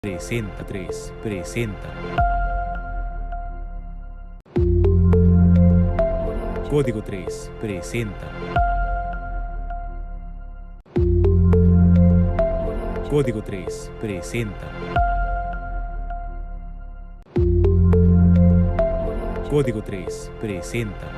Presenta 3, presenta. Código 3, presenta. Código 3, presenta. Código 3, presenta.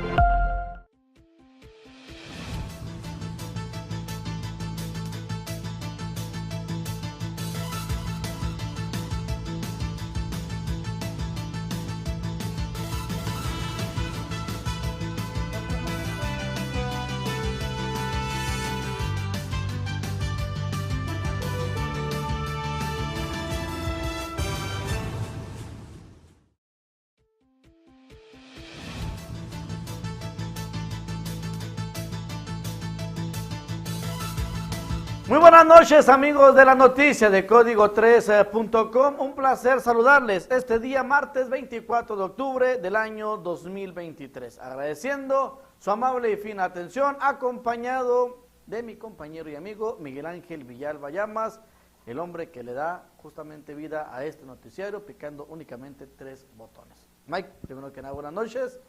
Muy buenas noches, amigos de la noticia de Código3.com. Un placer saludarles este día martes 24 de octubre del año 2023. Agradeciendo su amable y fina atención, acompañado de mi compañero y amigo Miguel Ángel Villalba Llamas, el hombre que le da justamente vida a este noticiario picando únicamente 3 botones. Mike, primero que nada, buenas noches.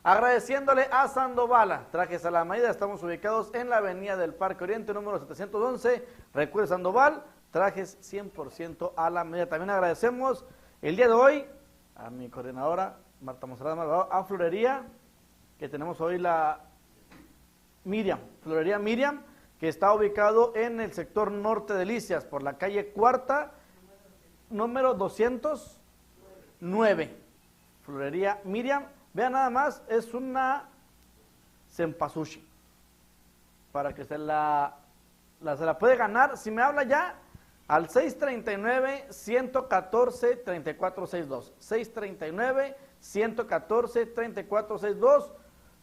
Agradeciéndole a Sandoval, Trajes a la Medida. Estamos ubicados en la avenida del Parque Oriente, número 711. Recuerde, Sandoval, trajes 100% a la medida. También agradecemos el día de hoy a mi coordinadora, Marta Monserrat Malvado, a Florería, que tenemos hoy la Miriam, Florería Miriam, que está ubicado en el sector norte de Delicias, por la calle Cuarta, número 209. Florería Miriam. Vean nada más, es una cempasúchil, para que se la puede ganar. Si me habla ya al 639-114-3462, 639-114-3462,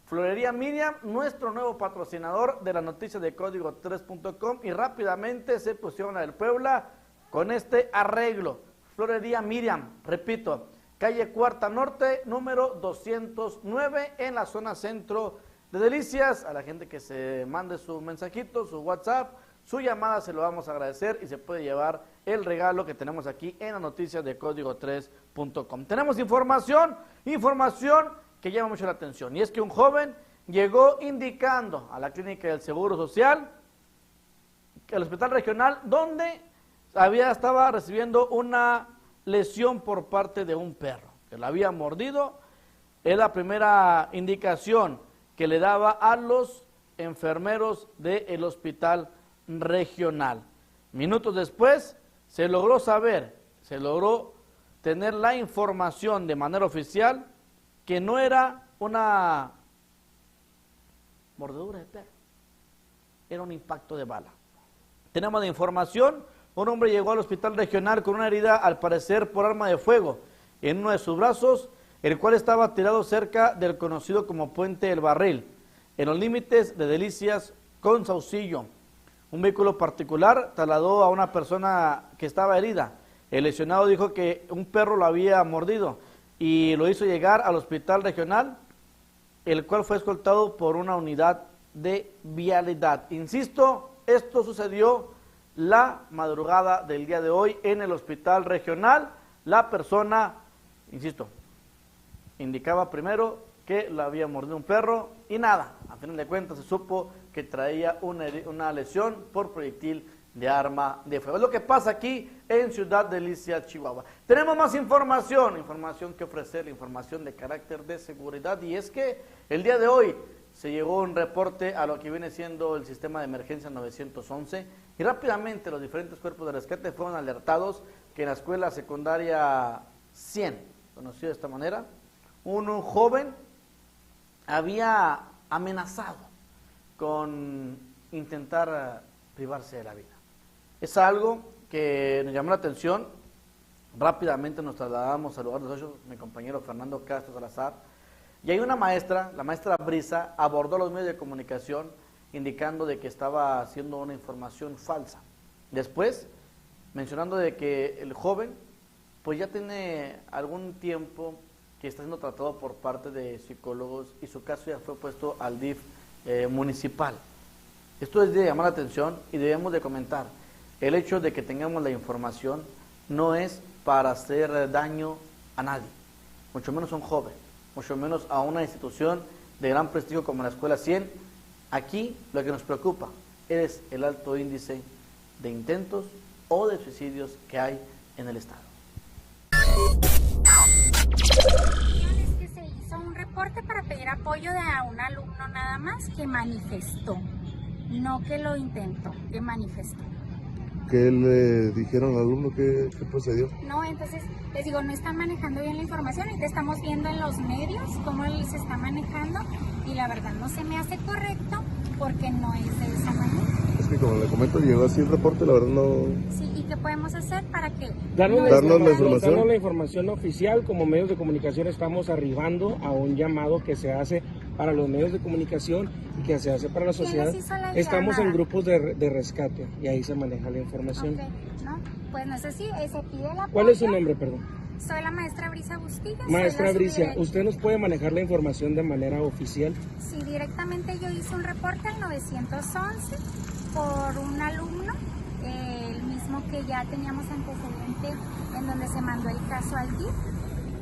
Florería Miriam, nuestro nuevo patrocinador de la noticia de Código3.com, y rápidamente se pusieron a del Puebla con este arreglo. Florería Miriam, repito, calle Cuarta Norte, número 209, en la zona centro de Delicias. A la gente que se mande su mensajito, su WhatsApp, su llamada, se lo vamos a agradecer y se puede llevar el regalo que tenemos aquí en la noticia de Código3.com. Tenemos información que llama mucho la atención, y es que un joven llegó indicando a la clínica del Seguro Social, el hospital regional, donde estaba recibiendo una lesión por parte de un perro que la había mordido. Es la primera indicación que le daba a los enfermeros del hospital regional. Minutos después se logró tener la información de manera oficial que no era una mordedura de perro, era un impacto de bala. Tenemos la información. Un hombre llegó al hospital regional con una herida, al parecer por arma de fuego, en uno de sus brazos, el cual estaba tirado cerca del conocido como Puente El Barril, en los límites de Delicias con Saucillo. Un vehículo particular trasladó a una persona que estaba herida. El lesionado dijo que un perro lo había mordido y lo hizo llegar al hospital regional, el cual fue escoltado por una unidad de vialidad. Insisto, esto sucedió la madrugada del día de hoy en el hospital regional. La persona, insisto, indicaba primero que la había mordido un perro y nada, a final de cuentas se supo que traía una lesión por proyectil de arma de fuego. Es lo que pasa aquí en Ciudad Delicias, Chihuahua. Tenemos más información que ofrecer, información de carácter de seguridad, y es que el día de hoy se llegó un reporte a lo que viene siendo el sistema de emergencia 911, y rápidamente los diferentes cuerpos de rescate fueron alertados que en la escuela secundaria 100, conocido de esta manera, un joven había amenazado con intentar privarse de la vida. Es algo que nos llamó la atención. Rápidamente nos trasladamos al lugar de los hechos, mi compañero Fernando Castro Salazar, y hay una maestra, la maestra Brisa, abordó a los medios de comunicación indicando de que estaba haciendo una información falsa. Después, mencionando de que el joven pues ya tiene algún tiempo que está siendo tratado por parte de psicólogos, y su caso ya fue puesto al DIF municipal. Esto es de llamar la atención, y debemos de comentar el hecho de que tengamos la información no es para hacer daño a nadie, mucho menos a un joven, mucho menos a una institución de gran prestigio como la Escuela 100. Aquí lo que nos preocupa es el alto índice de intentos o de suicidios que hay en el estado. Es que se hizo un reporte para pedir apoyo de a un alumno nada más que manifestó, no que lo intentó, que manifestó. ¿Qué le dijeron al alumno? ¿Qué procedió? No, entonces les digo, no están manejando bien la información y te estamos viendo en los medios cómo él se está manejando y la verdad no se me hace correcto porque no es de esa manera. Es que como le comento, llegó así el reporte, la verdad no... Sí, ¿y qué podemos hacer para que? Darnos la información oficial. Como medios de comunicación estamos arribando a un llamado que se hace para los medios de comunicación y que se hace para la sociedad. Estamos en grupos de rescate y ahí se maneja la información. Okay, ¿no? Pues no sé si se pide el apoyo. ¿Cuál es su nombre, perdón? Soy la maestra Brisa Bustillas. Maestra Brisa, ¿usted nos puede manejar la información de manera oficial? Sí, directamente yo hice un reporte al 911 por un alumno, el mismo que ya teníamos antecedente en donde se mandó el caso al DIF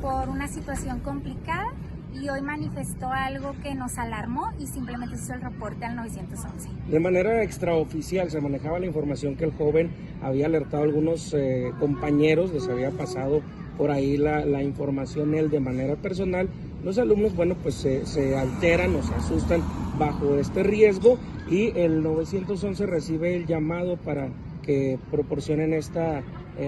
por una situación complicada y hoy manifestó algo que nos alarmó y simplemente hizo el reporte al 911. De manera extraoficial se manejaba la información que el joven había alertado a algunos compañeros, les había pasado por ahí la información él de manera personal. Los alumnos, bueno, pues se alteran o se asustan bajo este riesgo y el 911 recibe el llamado para que proporcionen esta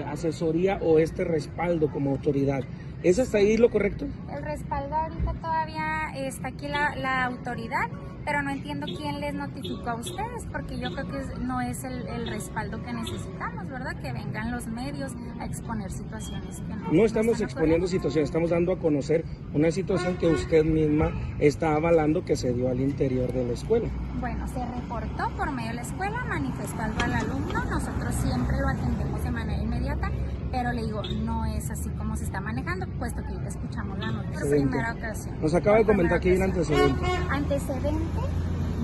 asesoría o este respaldo como autoridad. ¿Es hasta ahí lo correcto? El respaldo ahorita todavía está aquí la autoridad, pero no entiendo quién les notificó a ustedes, porque yo creo que no es el respaldo que necesitamos, ¿verdad? Que vengan los medios a exponer situaciones que no estamos exponiendo situaciones, estamos dando a conocer una situación que usted misma está avalando que se dio al interior de la escuela. Bueno, se reportó por medio de la escuela, manifestó algo al alumno, nosotros siempre lo atendemos de manera inmediata, pero le digo, no es así como se está manejando, puesto que escuchamos la noticia por primera ocasión. Nos acaba de comentar que hay un antecedente. Antecedente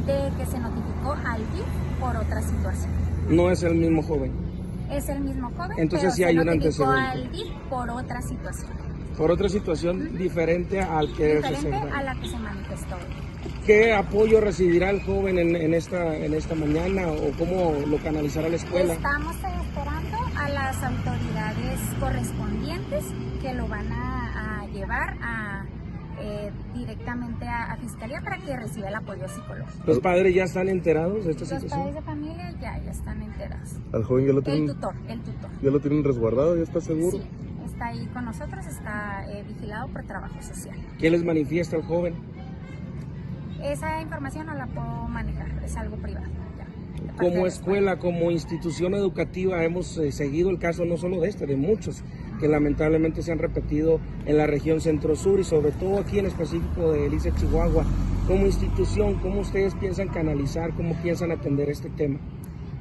de que se notificó al DIF por otra situación. No es el mismo joven. Es el mismo joven, entonces pero sí hay un notificó antecedente. al DIF por otra situación. Por otra situación diferente al que diferente a la que se manifestó. ¿Qué apoyo recibirá el joven en esta mañana o cómo lo canalizará la escuela? Estamos esperando a las autoridades correspondientes que lo van a llevar directamente a Fiscalía para que reciba el apoyo psicológico. ¿Los padres ya están enterados de esta situación? Los padres de familia ya están enterados. ¿Al joven ya lo tienen? El tutor. ¿Ya lo tienen resguardado? ¿Ya está seguro? Sí, está ahí con nosotros, está vigilado por trabajo social. ¿Qué les manifiesta el joven? Esa información no la puedo manejar, es algo privado. Como escuela, como institución educativa, hemos seguido el caso no solo de muchos que lamentablemente se han repetido en la región centro-sur y sobre todo aquí en específico de Elisa, Chihuahua. Como institución, ¿cómo ustedes piensan canalizar, cómo piensan atender este tema?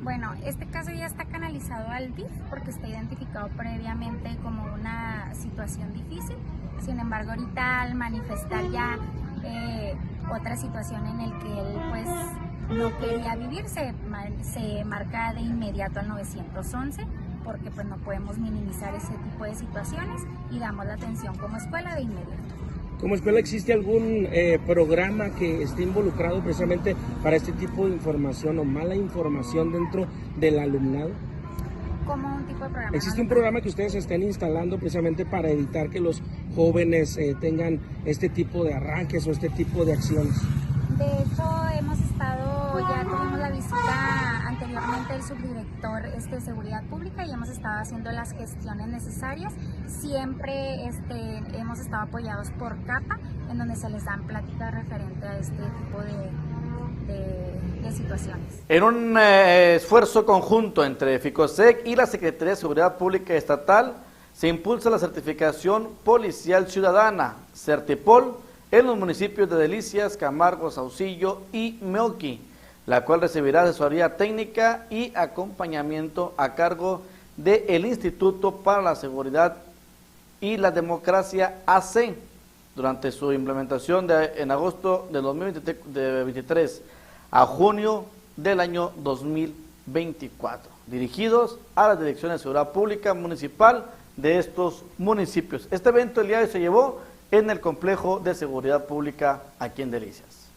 Bueno, este caso ya está canalizado al DIF porque está identificado previamente como una situación difícil. Sin embargo, ahorita al manifestar ya otra situación en el que él pues no quería vivir, se marca de inmediato al 911 porque pues no podemos minimizar ese tipo de situaciones y damos la atención como escuela de inmediato. ¿Como escuela existe algún programa que esté involucrado precisamente para este tipo de información o mala información dentro del alumnado? ¿Como un tipo de programa? ¿Existe un programa que ustedes estén instalando precisamente para evitar que los jóvenes tengan este tipo de arranques o este tipo de acciones? De hecho, ya tuvimos la visita anteriormente del subdirector de Seguridad Pública y hemos estado haciendo las gestiones necesarias. Siempre hemos estado apoyados por CAPA, en donde se les dan pláticas referente a este tipo de situaciones. En un esfuerzo conjunto entre FICOSEC y la Secretaría de Seguridad Pública Estatal, se impulsa la certificación policial ciudadana, CERTIPOL, en los municipios de Delicias, Camargo, Saucillo y Meoqui, la cual recibirá asesoría técnica y acompañamiento a cargo del Instituto para la Seguridad y la Democracia AC durante su implementación en agosto de 2023 a junio del año 2024. dirigidos a las direcciones de seguridad pública municipal de estos municipios. Este evento el día de hoy se llevó en el complejo de seguridad pública aquí en Delicias.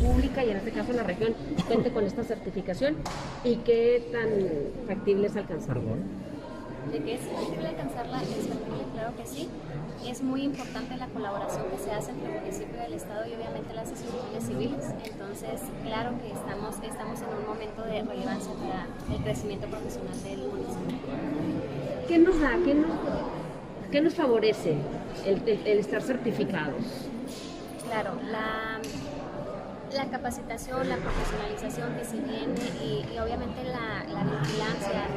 Pública y en este caso la región cuente con esta certificación y qué tan factible es alcanzarlo. De que es factible alcanzarla, es factible, claro que sí. Es muy importante la colaboración que se hace entre el municipio del estado y obviamente las instituciones civiles. Entonces, claro que estamos en un momento de relevancia para el crecimiento profesional del municipio. ¿Qué nos da? ¿Qué nos favorece el estar certificados? Claro, la capacitación, la profesionalización que se viene y obviamente la vigilancia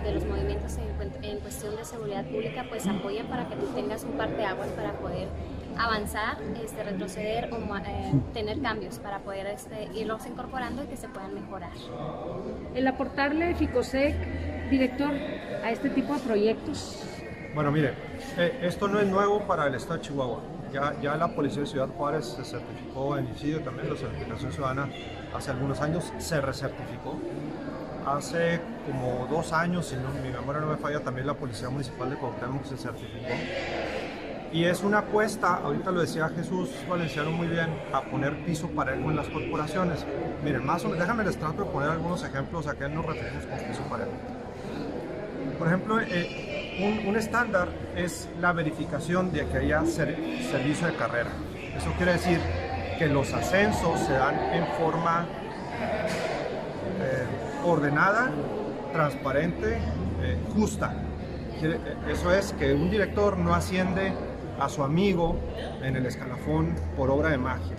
de los movimientos en cuestión de seguridad pública pues apoyan para que tú tengas un parteaguas para poder avanzar, retroceder o tener cambios para poder irlos incorporando y que se puedan mejorar. El aportarle FICOSEC, director, a este tipo de proyectos. Bueno, mire, esto no es nuevo para el estado de Chihuahua. Ya la Policía de Ciudad Juárez se certificó en incidio, también la certificación ciudadana hace algunos años se recertificó. Hace como 2 años, si mi memoria no me falla, también la Policía Municipal de Cuauhtémoc se certificó. Y es una apuesta, ahorita lo decía Jesús Valenciano muy bien, a poner piso parejo en las corporaciones. Miren, más o menos, déjame les trato de poner algunos ejemplos a qué nos referimos con piso parejo. Por ejemplo, un estándar es la verificación de que haya servicio de carrera. Eso quiere decir que los ascensos se dan en forma ordenada, transparente, justa. Eso es que un director no asciende a su amigo en el escalafón por obra de magia,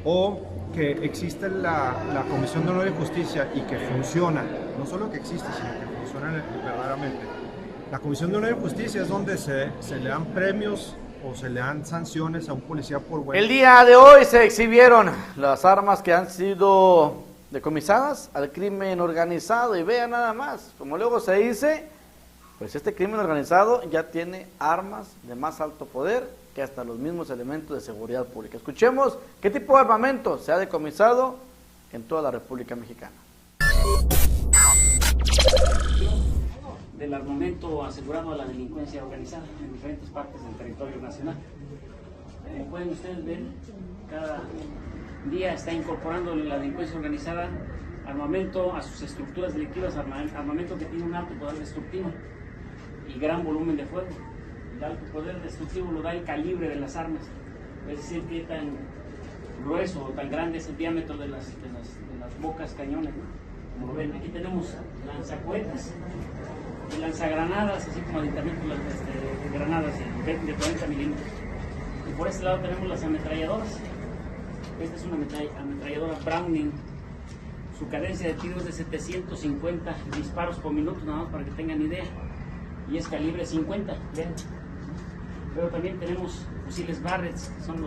o que existe la Comisión de Honor y Justicia y que funciona, no solo que existe, sino que funciona verdaderamente. La Comisión de Honor y Justicia es donde se le dan premios o se le dan sanciones a un policía por buen. El día de hoy se exhibieron las armas que han sido decomisadas al crimen organizado y vean nada más, como luego se dice, pues este crimen organizado ya tiene armas de más alto poder que hasta los mismos elementos de seguridad pública. Escuchemos qué tipo de armamento se ha decomisado en toda la República Mexicana. Del armamento asegurado a la delincuencia organizada en diferentes partes del territorio nacional. Como pueden ustedes ver, cada día está incorporando la delincuencia organizada armamento a sus estructuras delictivas, armamento que tiene un alto poder destructivo y gran volumen de fuego. El alto poder destructivo lo da el calibre de las armas, es decir, qué tan grueso o tan grande es el diámetro de las bocas cañones, ¿no? Como lo ven, aquí tenemos lanzacohetes y lanzagranadas, así como aditamentos de granadas de 40 milímetros. Y por este lado tenemos las ametralladoras. Esta es una ametralladora Browning. Su cadencia de tiro es de 750 disparos por minuto, nada más para que tengan idea. Y es calibre 50, vean. Pero también tenemos fusiles Barrett, que son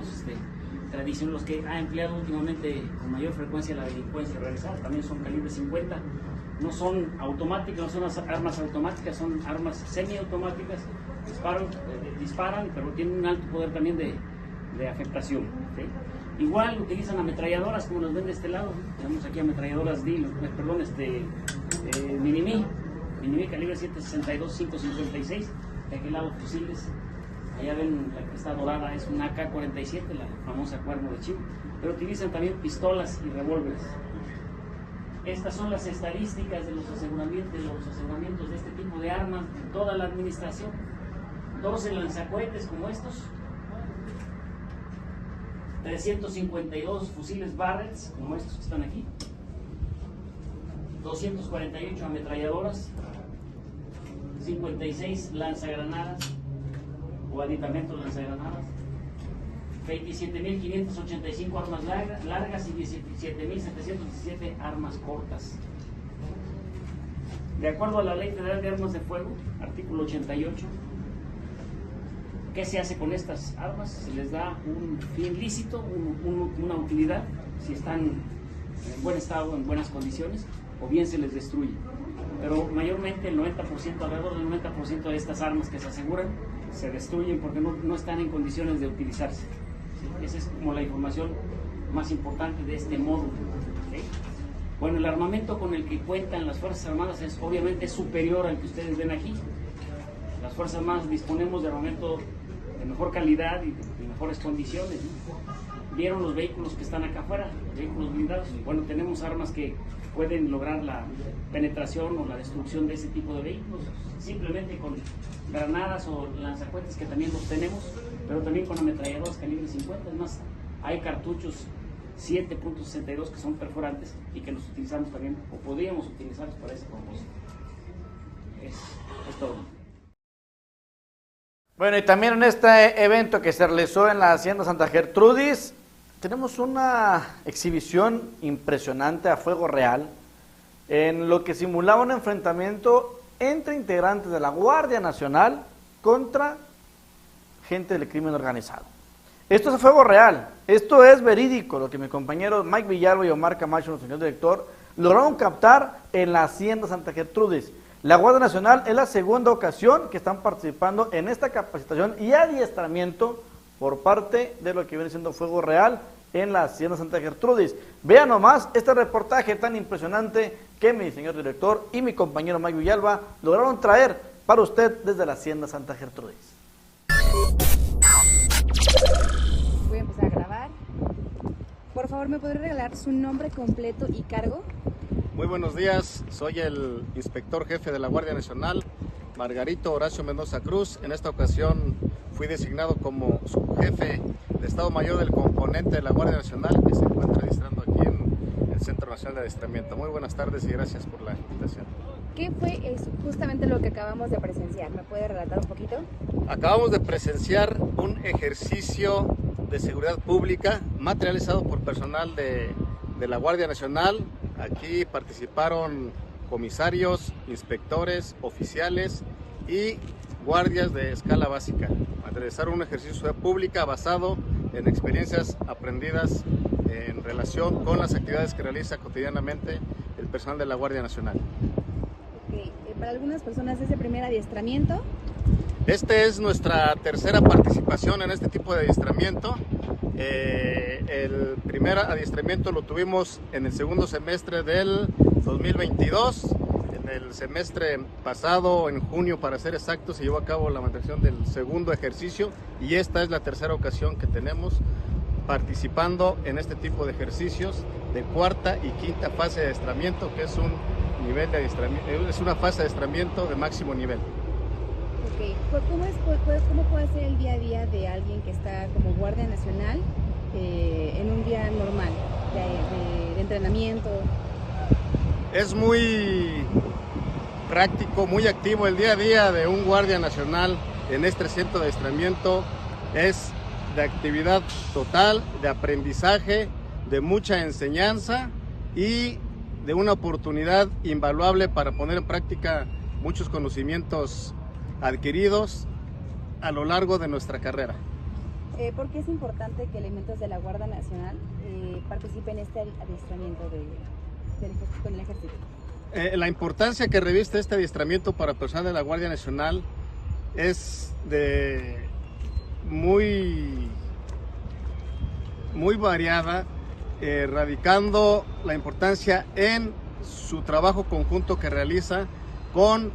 los que ha empleado últimamente con mayor frecuencia la delincuencia organizada. También son calibre 50. No son automáticas, no son las armas automáticas, son armas semiautomáticas. Disparan, pero tienen un alto poder también de afectación. ¿Sí? Igual utilizan ametralladoras como las ven de este lado. Tenemos aquí ametralladoras Minimi calibre 7.62, 5.56. De aquel lado fusiles. Allá ven la que está dorada, es una AK-47, la famosa Cuerno de Chivo. Pero utilizan también pistolas y revólveres. Estas son las estadísticas de los aseguramientos de este tipo de armas en toda la administración. 12 lanzacohetes como estos, 352 fusiles Barrett como estos que están aquí, 248 ametralladoras, 56 lanzagranadas o aditamentos lanzagranadas, 27.585 armas largas y 17.717 armas cortas. De acuerdo a la Ley Federal de Armas de Fuego, artículo 88, ¿qué se hace con estas armas? Se les da un fin lícito, una utilidad, si están en buen estado, en buenas condiciones, o bien se les destruye. Pero mayormente el 90%, alrededor del 90% de estas armas que se aseguran, se destruyen porque no están en condiciones de utilizarse. ¿Sí? Esa es como la información más importante de este módulo. ¿Sí? Bueno, el armamento con el que cuentan las Fuerzas Armadas es obviamente superior al que ustedes ven aquí. Las Fuerzas Armadas disponemos de armamento de mejor calidad y de mejores condiciones, ¿no? Vieron los vehículos que están acá afuera, vehículos blindados. Bueno, tenemos armas que pueden lograr la penetración o la destrucción de ese tipo de vehículos, simplemente con granadas o lanzacohetes, que también los tenemos, pero también con ametralladoras calibre 50. Es más, hay cartuchos 7.62 que son perforantes y que los utilizamos también, o podríamos utilizarlos para ese propósito. Es todo. Bueno, y también en este evento que se realizó en la Hacienda Santa Gertrudis, tenemos una exhibición impresionante a fuego real, en lo que simulaba un enfrentamiento entre integrantes de la Guardia Nacional contra gente del crimen organizado. Esto es a fuego real, esto es verídico, lo que mi compañero Mike Villalba y Omar Camacho, nuestro señor director, lograron captar en la Hacienda Santa Gertrudis. La Guardia Nacional es la segunda ocasión que están participando en esta capacitación y adiestramiento por parte de lo que viene siendo fuego real en la Hacienda Santa Gertrudis. Vean nomás este reportaje tan impresionante que mi señor director y mi compañero Mike Villalba lograron traer para usted desde la Hacienda Santa Gertrudis. Voy a empezar a grabar. Por favor, ¿me podría regalar su nombre completo y cargo? Muy buenos días, soy el inspector jefe de la Guardia Nacional, Margarito Horacio Mendoza Cruz. En esta ocasión fui designado como subjefe de Estado Mayor del componente de la Guardia Nacional, que se encuentra adiestrando aquí en el Centro Nacional de Adiestramiento. Muy buenas tardes y gracias por la invitación. ¿Qué fue justamente lo que acabamos de presenciar? ¿Me puede relatar un poquito? Acabamos de presenciar un ejercicio de seguridad pública materializado por personal de la Guardia Nacional. Aquí participaron comisarios, inspectores, oficiales y guardias de escala básica. Realizaron un ejercicio de seguridad pública basado en experiencias aprendidas en relación con las actividades que realiza cotidianamente el personal de la Guardia Nacional. Okay. Para algunas personas es el primer adiestramiento. Este es nuestra tercera participación en este tipo de adiestramiento. El primer adiestramiento lo tuvimos en el segundo semestre del 2022. En el semestre pasado, en junio para ser exacto, se llevó a cabo la materialización del segundo ejercicio y esta es la tercera ocasión que tenemos participando en este tipo de ejercicios de cuarta y quinta fase de adiestramiento, que es un nivel de adiestramiento, es una fase de adiestramiento de máximo nivel. Okay. ¿Cómo puede ser el día a día de alguien que está como Guardia Nacional en un día normal de entrenamiento? Es muy práctico, muy activo. El día a día de un Guardia Nacional en este centro de adiestramiento es de actividad total, de aprendizaje, de mucha enseñanza y de una oportunidad invaluable para poner en práctica muchos conocimientos adquiridos a lo largo de nuestra carrera. ¿Por qué es importante que elementos de la Guardia Nacional participen en este adiestramiento con el ejército? La importancia que reviste este adiestramiento para personal de la Guardia Nacional es de muy variada, radicando la importancia en su trabajo conjunto que realiza con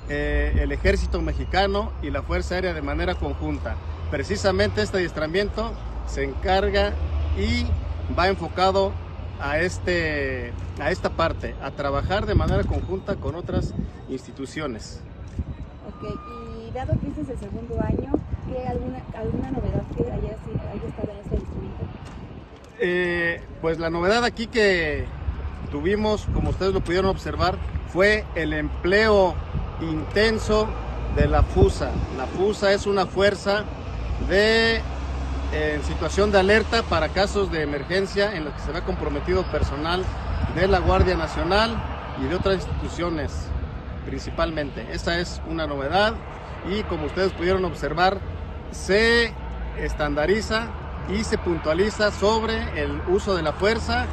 el Ejército Mexicano y la Fuerza Aérea de manera conjunta. Precisamente este adiestramiento se encarga y va enfocado a esta parte, a trabajar de manera conjunta con otras instituciones. Ok, y dado que este es el segundo año, ¿qué alguna novedad que haya estado en este adiestramiento? Pues la novedad aquí que tuvimos, como ustedes lo pudieron observar, fue el empleo intenso de la FUSA. La FUSA es una fuerza en situación de alerta para casos de emergencia en los que se ve comprometido personal de la Guardia Nacional y de otras instituciones principalmente. Esa es una novedad y como ustedes pudieron observar, se estandariza y se puntualiza sobre el uso de la fuerza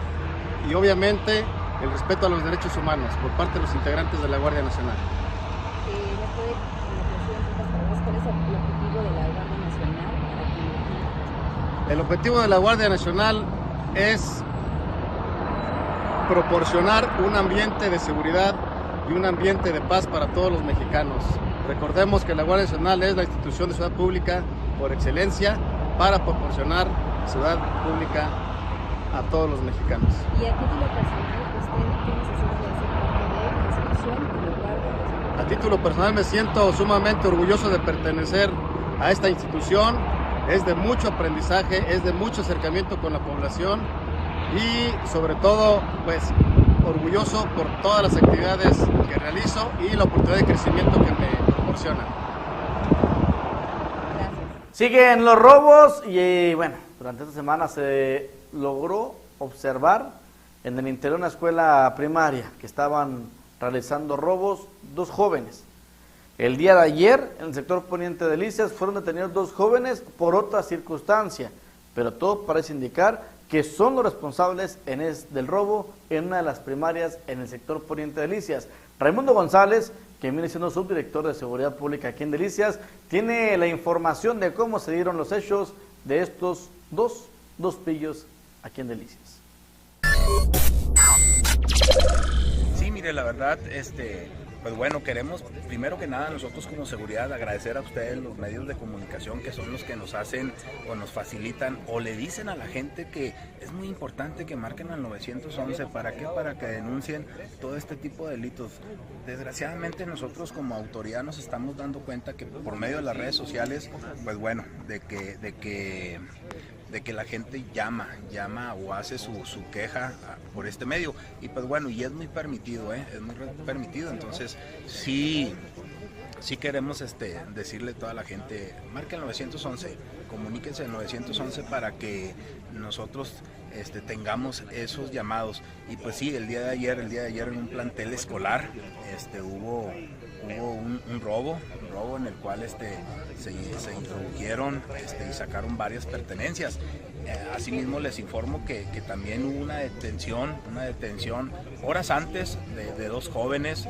y obviamente el respeto a los derechos humanos por parte de los integrantes de la Guardia Nacional. ¿Cuál es el objetivo de la Guardia Nacional? El objetivo de la Guardia Nacional es proporcionar un ambiente de seguridad y un ambiente de paz para todos los mexicanos. Recordemos que la Guardia Nacional es la institución de seguridad pública por excelencia para proporcionar seguridad pública a todos los mexicanos. Y a título personal, ¿usted tiene sensación de ser parte de la institución como guardia? A título personal me siento sumamente orgulloso de pertenecer a esta institución. Es de mucho aprendizaje, es de mucho acercamiento con la población y sobre todo pues orgulloso por todas las actividades que realizo y la oportunidad de crecimiento que me proporciona. Siguen los robos y bueno, durante esta semana se logró observar en el interior de una escuela primaria que estaban realizando robos 2 jóvenes. El día de ayer, en el sector poniente de Delicias, fueron detenidos 2 jóvenes por otra circunstancia, pero todo parece indicar que son los responsables del robo en una de las primarias en el sector poniente de Delicias. Raimundo González, quien viene siendo subdirector de Seguridad Pública aquí en Delicias, tiene la información de cómo se dieron los hechos de estos dos pillos aquí en Delicias. Sí, mire, la verdad, pues bueno, queremos primero que nada nosotros como seguridad agradecer a ustedes los medios de comunicación que son los que nos hacen o nos facilitan o le dicen a la gente que es muy importante que marquen al 911. ¿Para qué? Para que denuncien todo este tipo de delitos. Desgraciadamente nosotros como autoridad nos estamos dando cuenta que por medio de las redes sociales, pues bueno, de que la gente llama o hace su queja por este medio, y pues bueno, y es muy permitido, es muy permitido. Entonces sí queremos decirle a toda la gente, marquen el 911, comuníquense al 911 para que nosotros tengamos esos llamados. Y pues sí, el día de ayer en un plantel escolar hubo un robo en el cual se introdujeron y sacaron varias pertenencias. Asimismo les informo que también hubo una detención horas antes de 2 jóvenes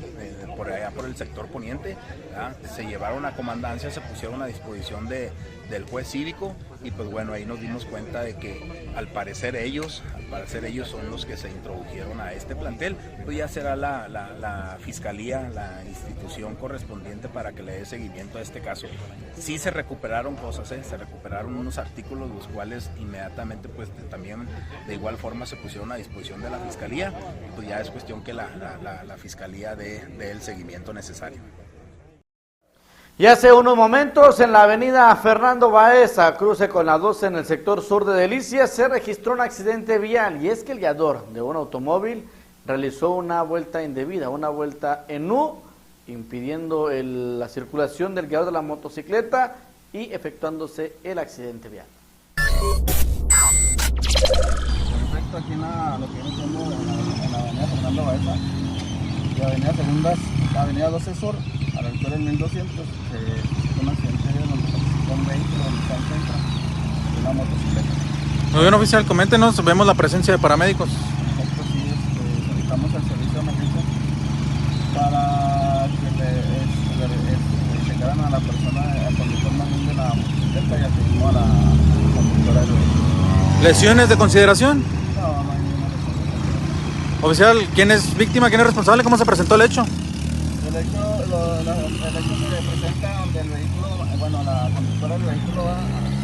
por allá por el sector poniente, ¿verdad? Se llevaron a comandancia, se pusieron a disposición del juez cívico y pues bueno, ahí nos dimos cuenta de que al parecer ellos son los que se introdujeron a este plantel. Pues ya será la fiscalía, la institución correspondiente para que le dé seguimiento a este caso. Sí se recuperaron cosas, se recuperaron unos artículos los cuales inmediatamente pues también de igual forma se pusieron a disposición de la fiscalía, y pues ya es cuestión que la fiscalía dé el seguimiento necesario. Y hace unos momentos en la avenida Fernando Baeza, cruce con la 12 en el sector sur de Delicias, se registró un accidente vial, y es que el guiador de un automóvil realizó una vuelta indebida, una vuelta en U, impidiendo la circulación del guiador de la motocicleta y efectuándose el accidente vial. Perfecto, aquí en lo que viene siendo en la avenida Fernando Baeza y avenida Segundas, la avenida 12 Sur, a la altura del 1200, se suscitó un accidente donde participó un vehículo donde está el centro de una motocicleta. Muy bien, oficial, coméntenos, vemos la presencia de paramédicos. Perfecto, sí, solicitamos el servicio de emergencia para que le checaran a la persona, al conductor más bien de la motocicleta y asimismo a la conductora del vehículo. ¿Lesiones de consideración? No hay ninguna lesión de consideración. Oficial, ¿quién es víctima, quién es responsable, cómo se presentó el hecho? El hecho se presenta donde el vehículo, bueno, la conductora del vehículo va a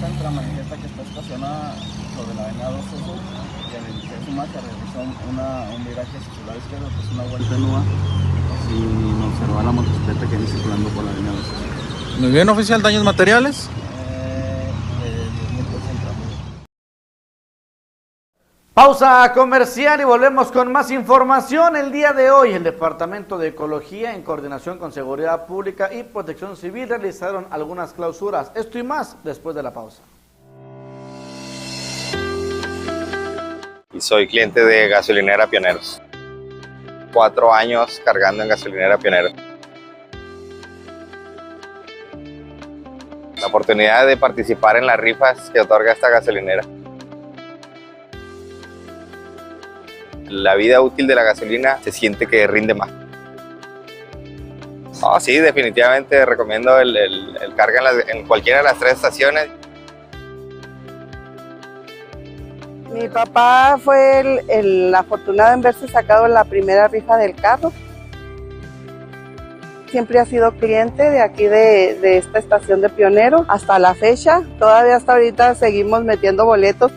centro, manifiesta que está estacionada sobre la avenida 12 Sur y al iniciar su marcha realizó un viraje hacia su lado izquierdo, que es una vuelta en U sin observar la motocicleta que viene circulando por la avenida 12 Sur. Muy bien, oficial, ¿daños materiales? Pausa comercial y volvemos con más información. El día de hoy, el Departamento de Ecología, en coordinación con Seguridad Pública y Protección Civil, realizaron algunas clausuras. Esto y más después de la pausa. Y soy cliente de Gasolinera Pioneros. 4 años cargando en Gasolinera Pioneros. La oportunidad de participar en las rifas que otorga esta gasolinera. La vida útil de la gasolina se siente que rinde más. Oh, sí, definitivamente recomiendo el carga en cualquiera de las 3 estaciones. Mi papá fue el afortunado en verse sacado en la primera rifa del carro. Siempre ha sido cliente de aquí de esta estación de Pionero hasta la fecha. Todavía hasta ahorita seguimos metiendo boletos.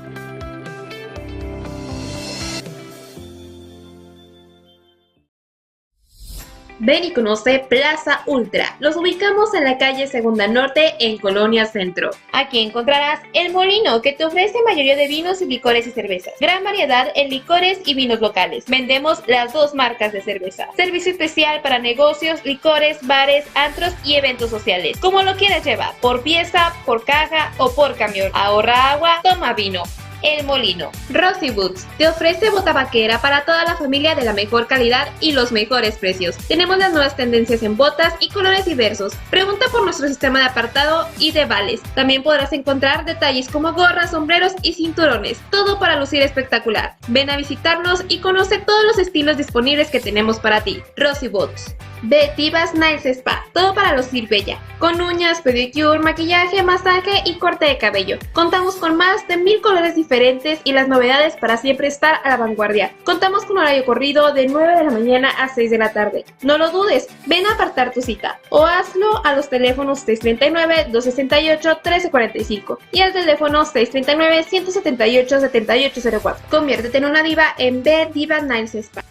Ven y conoce Plaza Ultra. Los ubicamos en la calle Segunda Norte en Colonia Centro. Aquí encontrarás El Molino, que te ofrece mayoría de vinos y licores y cervezas. Gran variedad en licores y vinos locales. Vendemos las dos marcas de cerveza. Servicio especial para negocios, licores, bares, antros y eventos sociales. Como lo quieras llevar, por pieza, por caja o por camión. Ahorra agua, toma vino. El Molino. Rosy Boots te ofrece bota vaquera para toda la familia de la mejor calidad y los mejores precios. Tenemos las nuevas tendencias en botas y colores diversos. Pregunta por nuestro sistema de apartado y de vales. También podrás encontrar detalles como gorras, sombreros y cinturones. Todo para lucir espectacular. Ven a visitarnos y conoce todos los estilos disponibles que tenemos para ti. Rosy Boots. De Divas Nails Spa, todo para lucir bella, con uñas, pedicure, maquillaje, masaje y corte de cabello. Contamos con más de 1000 colores diferentes y las novedades para siempre estar a la vanguardia. Contamos con horario corrido de 9 de la mañana a 6 de la tarde. No lo dudes, ven a apartar tu cita o hazlo a los teléfonos 639-268-1345 y al teléfono 639-178-7804. Conviértete en una diva en The Divas Nails Spa.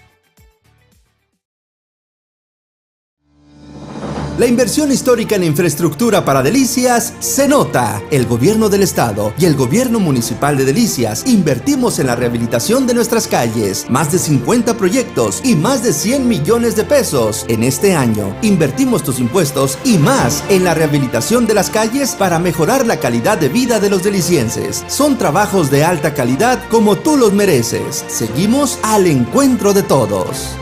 La inversión histórica en infraestructura para Delicias se nota. El gobierno del estado y el gobierno municipal de Delicias invertimos en la rehabilitación de nuestras calles. Más de 50 proyectos y más de 100 millones de pesos. En este año, invertimos tus impuestos y más en la rehabilitación de las calles para mejorar la calidad de vida de los delicienses. Son trabajos de alta calidad como tú los mereces. Seguimos al encuentro de todos.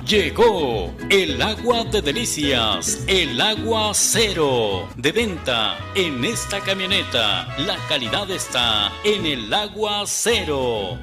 Llegó el agua de Delicias, el agua cero, de venta en esta camioneta. La calidad está en el agua cero.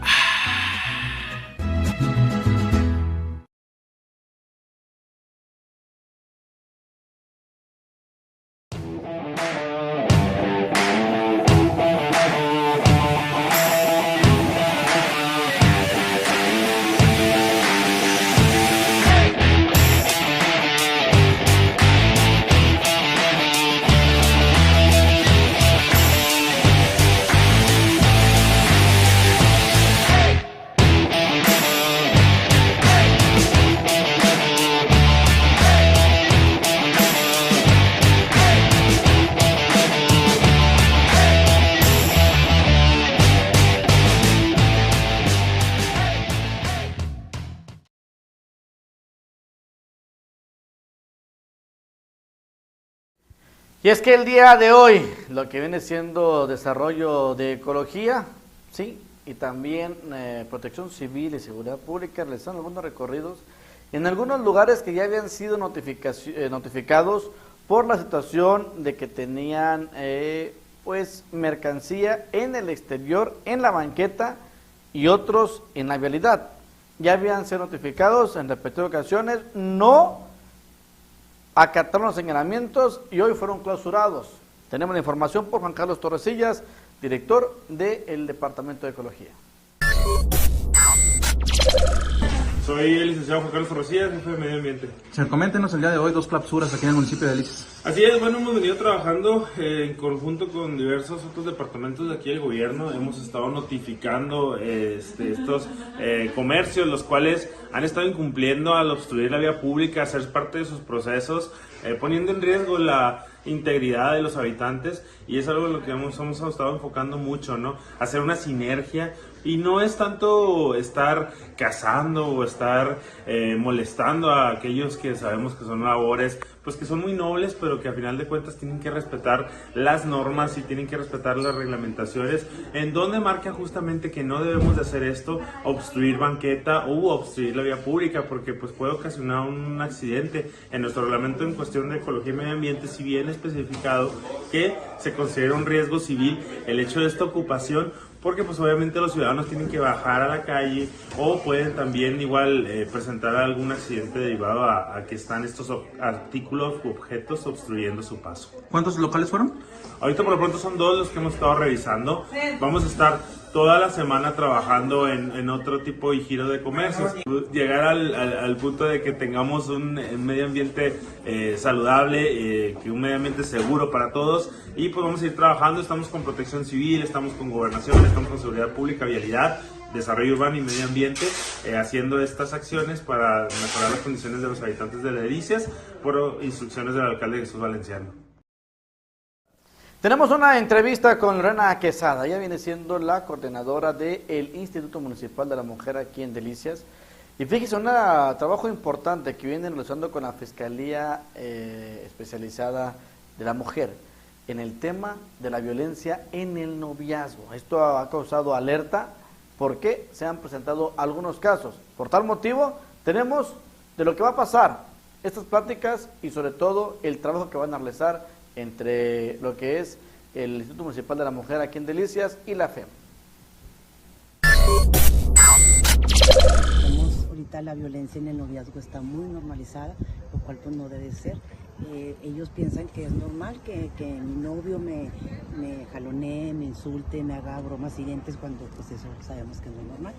Y es que el día de hoy, lo que viene siendo desarrollo de ecología, sí, y también protección civil y seguridad pública, realizan algunos recorridos en algunos lugares que ya habían sido notificados por la situación de que tenían pues mercancía en el exterior, en la banqueta y otros en la vialidad. Ya habían sido notificados en repetidas ocasiones, no acataron los señalamientos y hoy fueron clausurados. Tenemos la información por Juan Carlos Torresillas, director del Departamento de Ecología. Soy el licenciado Juan Carlos Torresillas, jefe de Medio Ambiente. Señor, coméntenos el día de hoy 2 clausuras aquí en el municipio de Delicias. Así es, bueno, hemos venido trabajando en conjunto con diversos otros departamentos de aquí del gobierno. Hemos estado notificando estos comercios, los cuales han estado incumpliendo al obstruir la vía pública, hacer parte de sus procesos, poniendo en riesgo la integridad de los habitantes, y es algo en lo que hemos estado enfocando mucho, ¿no? Hacer una sinergia, y no es tanto estar cazando o estar molestando a aquellos que sabemos que son labores pues que son muy nobles, pero que a final de cuentas tienen que respetar las normas y tienen que respetar las reglamentaciones, en donde marcan justamente que no debemos de hacer esto, obstruir banqueta u obstruir la vía pública, porque pues puede ocasionar un accidente. En nuestro reglamento en cuestión de ecología y medio ambiente, si bien especificado que se considera un riesgo civil el hecho de esta ocupación, porque pues obviamente los ciudadanos tienen que bajar a la calle o pueden también igual presentar algún accidente derivado a que están estos artículos u objetos obstruyendo su paso. ¿Cuántos locales fueron? Ahorita por lo pronto son 2 los que hemos estado revisando. Vamos a estar toda la semana trabajando en otro tipo y giro de comercios. Llegar al punto de que tengamos un medio ambiente saludable, que un medio ambiente seguro para todos, y pues vamos a ir trabajando. Estamos con Protección Civil, estamos con Gobernación, estamos con Seguridad Pública, Vialidad, Desarrollo Urbano y Medio Ambiente, haciendo estas acciones para mejorar las condiciones de los habitantes de Delicias por instrucciones del alcalde Jesús Valenciano. Tenemos una entrevista con Lorena Quesada. Ella viene siendo la coordinadora del Instituto Municipal de la Mujer aquí en Delicias. Y fíjese, un trabajo importante que viene realizando con la Fiscalía Especializada de la Mujer en el tema de la violencia en el noviazgo. Esto ha causado alerta porque se han presentado algunos casos. Por tal motivo, tenemos de lo que va a pasar, estas pláticas y sobre todo el trabajo que van a realizar entre lo que es el Instituto Municipal de la Mujer aquí en Delicias y la FEM. Ahorita la violencia en el noviazgo está muy normalizada, lo cual pues no debe ser. Ellos piensan que es normal que mi novio me jalonee, me insulte, me haga bromas hirientes, cuando pues eso sabemos que no es normal.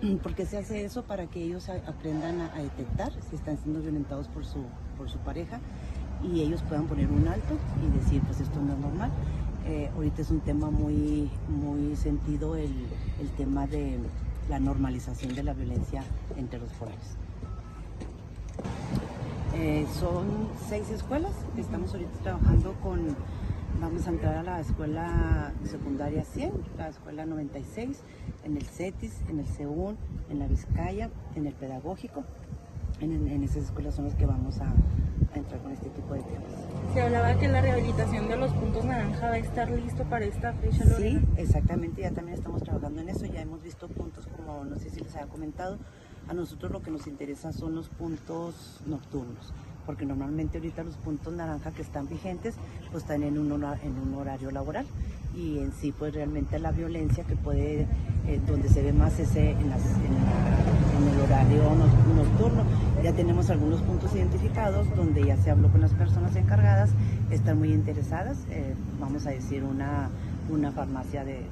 ¿Y por qué se hace eso? Para que ellos aprendan a detectar si están siendo violentados por su pareja y ellos puedan poner un alto y decir, pues esto no es normal. Ahorita es un tema muy sentido el tema de la normalización de la violencia entre los jóvenes. Son 6 escuelas, estamos ahorita trabajando vamos a entrar a la escuela secundaria 100, la escuela 96, en el CETIS, en el CEUN, en la Vizcaya, en el pedagógico. En esas escuelas son las que vamos a entrar con este tipo de temas. Se hablaba que la rehabilitación de los puntos naranja va a estar listo para esta fecha, Lorena. Sí, exactamente, ya también estamos trabajando en eso, ya hemos visto puntos como, no sé si les había comentado, a nosotros lo que nos interesa son los puntos nocturnos, porque normalmente ahorita los puntos naranja que están vigentes pues están en un horario laboral, y en sí pues realmente la violencia que puede, donde se ve más es en el horario nocturno. Ya tenemos algunos puntos identificados donde ya se habló con las personas encargadas, están muy interesadas, vamos a decir una farmacia de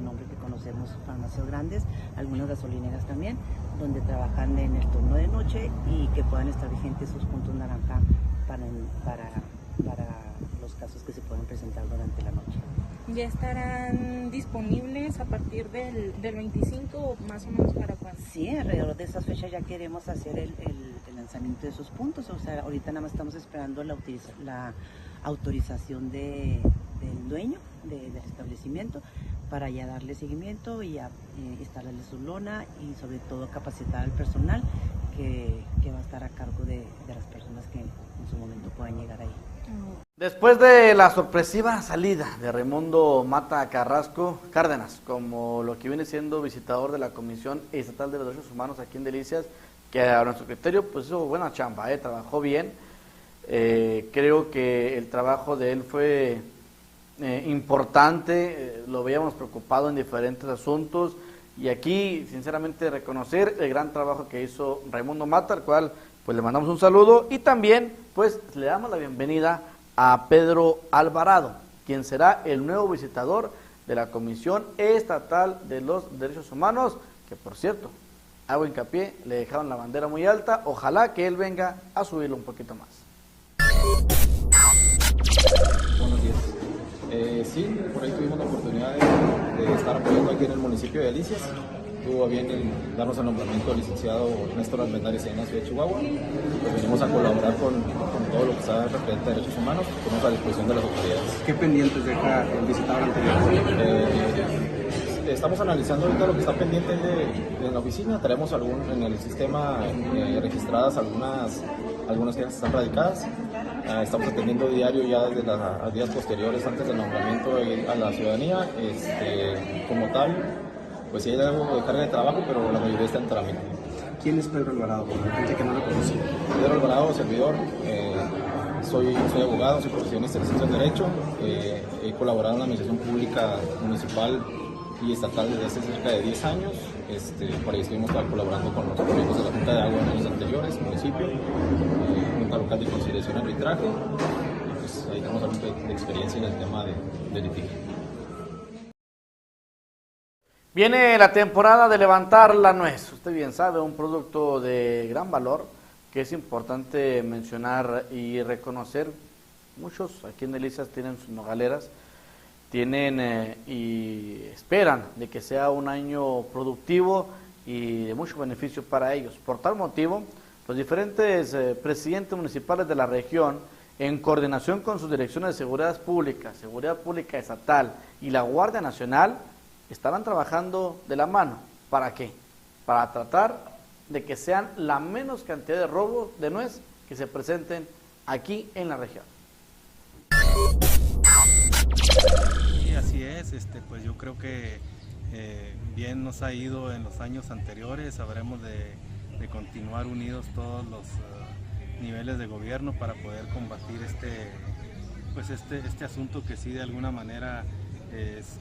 nombre que conocemos, farmacias grandes, algunas gasolineras también, donde trabajan en el turno de noche y que puedan estar vigentes sus puntos naranja para los casos que se pueden presentar durante la noche. ¿Ya estarán disponibles a partir del 25 o más o menos para cuándo? Sí, alrededor de esas fechas ya queremos hacer el lanzamiento de esos puntos. O sea, ahorita nada más estamos esperando la autorización del dueño del establecimiento para ya darle seguimiento y instalarle su lona y sobre todo capacitar al personal que va a estar a cargo de las personas que en su momento puedan llegar ahí. Después de la sorpresiva salida de Raimundo Mata Cárdenas como lo que viene siendo visitador de la Comisión Estatal de Derechos Humanos aquí en Delicias, que a nuestro criterio pues hizo buena chamba, trabajó bien, creo que el trabajo de él fue importante, lo veíamos preocupado en diferentes asuntos, y aquí sinceramente reconocer el gran trabajo que hizo Raimundo Mata, al cual pues le mandamos un saludo, y también pues le damos la bienvenida a Pedro Alvarado, quien será el nuevo visitador de la Comisión Estatal de los Derechos Humanos, que por cierto, hago hincapié, le dejaron la bandera muy alta, ojalá que él venga a subirlo un poquito más. Buenos días. Sí, por ahí tuvimos la oportunidad de estar apoyando aquí en el municipio de Delicias. Tuvo a bien darnos el nombramiento del licenciado Néstor Almendares en la ciudad de Chihuahua. Pues venimos a colaborar con todo lo que está referente a derechos humanos, ponemos a disposición de las autoridades. ¿Qué pendientes deja el visitador anterior? Estamos analizando ahorita lo que está pendiente de la oficina. Tenemos en el sistema registradas algunas quejas están radicadas. Estamos atendiendo diario ya desde los días posteriores antes del nombramiento a la ciudadanía. Como tal, pues sí hay algo de carga de trabajo, pero la mayoría está en trámite. ¿Quién es Pedro Alvarado? Por la gente que no lo conoce. Pedro Alvarado, servidor. Soy abogado, soy profesionista, licenciado en Derecho. He colaborado en la administración pública municipal y estatal desde hace cerca de 10 años. Por ahí estuvimos colaborando con los proyectos de la Junta de Agua en años anteriores, municipio, Junta Local de Conciliación y Arbitraje, y pues ahí tenemos algo de experiencia en el tema de litigio. Viene la temporada de levantar la nuez. Usted bien sabe, un producto de gran valor que es importante mencionar y reconocer. Muchos aquí en Delicias tienen sus nogaleras, tienen y esperan de que sea un año productivo y de mucho beneficio para ellos. Por tal motivo, los diferentes presidentes municipales de la región, en coordinación con sus direcciones de seguridad pública estatal y la Guardia Nacional, estarán trabajando de la mano. ¿Para qué? Para tratar de que sean la menos cantidad de robos de nuez que se presenten aquí en la región. Sí, así es. Pues yo creo que bien nos ha ido en los años anteriores. Habremos de continuar unidos todos los niveles de gobierno para poder combatir este asunto que sí de alguna manera es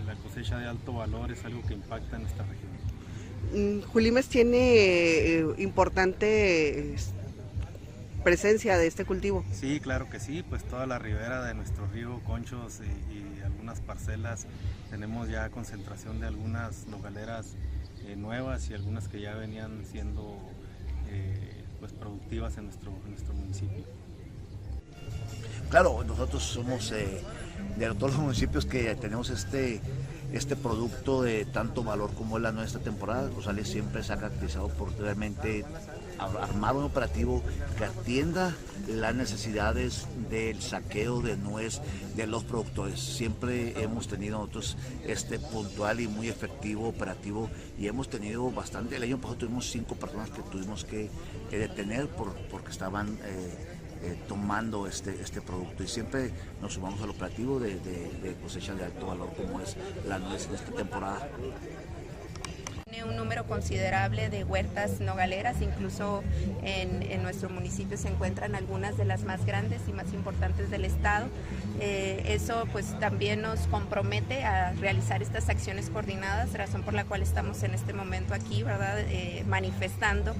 la cosecha de alto valor, es algo que impacta en nuestra región. Julimes tiene importante presencia de este cultivo. Sí, claro que sí, pues toda la ribera de nuestro río Conchos y algunas parcelas tenemos ya concentración de algunas nogaleras nuevas y algunas que ya venían siendo pues productivas en nuestro municipio. Claro, nosotros somos de todos los municipios que tenemos este producto de tanto valor como es la nuestra temporada. Rosales siempre se ha caracterizado por realmente armar un operativo que atienda las necesidades del saqueo de nuez de los productores. Siempre hemos tenido nosotros puntual y muy efectivo operativo y hemos tenido bastante. El año pasado tuvimos 5 personas que tuvimos que detener porque estaban tomando este producto, y siempre nos sumamos al operativo de cosecha de alto valor como es la nuez de esta temporada. Tiene un número considerable de huertas nogaleras, incluso en nuestro municipio se encuentran algunas de las más grandes y más importantes del estado. Eso pues también nos compromete a realizar estas acciones coordinadas, razón por la cual estamos en este momento aquí, ¿verdad? Manifestando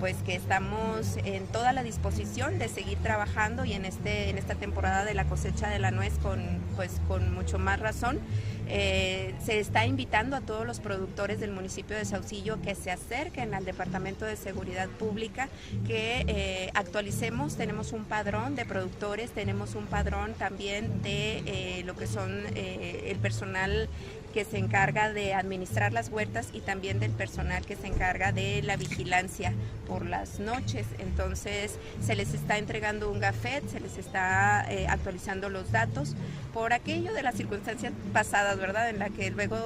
pues que estamos en toda la disposición de seguir trabajando y en esta temporada de la cosecha de la nuez con mucho más razón. Se está invitando a todos los productores del municipio de Saucillo que se acerquen al Departamento de Seguridad Pública, que actualicemos. Tenemos un padrón de productores, tenemos un padrón también de lo que son el personal que se encarga de administrar las huertas y también del personal que se encarga de la vigilancia por las noches. Entonces se les está entregando un gafet, se les está actualizando los datos por aquello de las circunstancias pasadas, ¿verdad? En la que luego